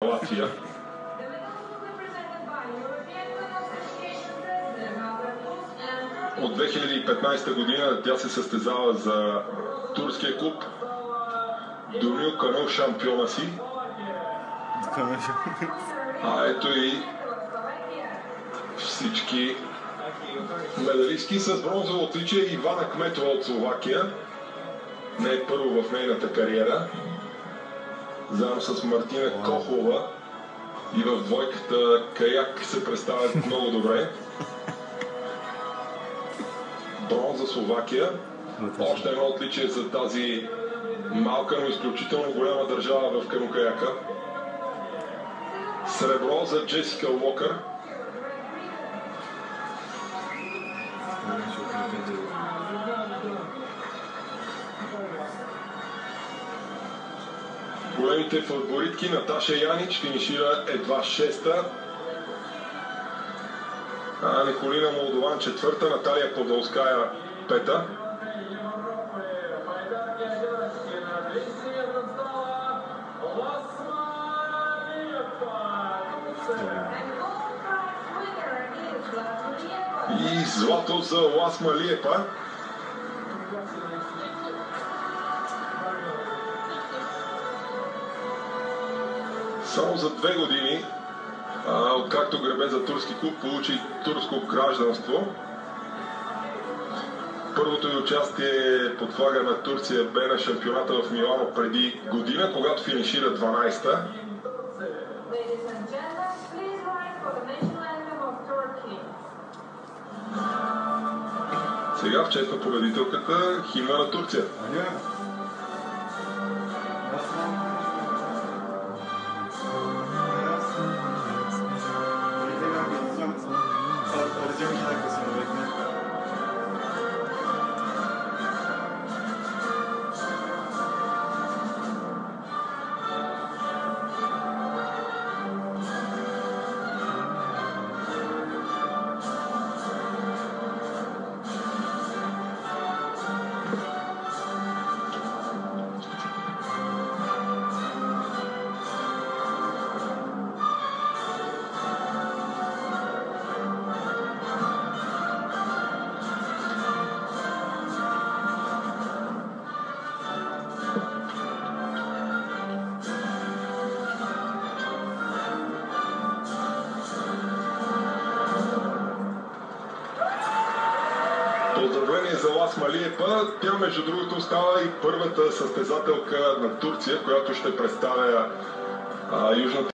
Латвия. От 2015 година тя се състезава за турския клуб Дунил Канал шампиона си. А ето и всички медалистки с бронзово отличие. Ивана Кметова от Словакия. Не е първо в нейната кариера. Заедно с Мартина Кохова и в двойката каяк се представят много добре. Бронз за Словакия. Още едно отличие за тази малка, но изключително голяма държава в канокаяка. Сребро за Джесика Уокър. Големите фаворитки Наташа Янич финишира едва шеста. Николина Молдован четвърта, Наталия Подолская пета. И злато за Ласма Лиепа. Само за 2 години, откакто гребе за турски клуб, получи турско гражданство. Първото ѝ участие под флага на Турция бе на шампионата в Милано преди година, когато финишира 12-та. Сега в чест на победителката химна на Турция. Поздравление за Ласма Лиепа. Тя, между другото, става и първата състезателка на Турция, която ще представя Южната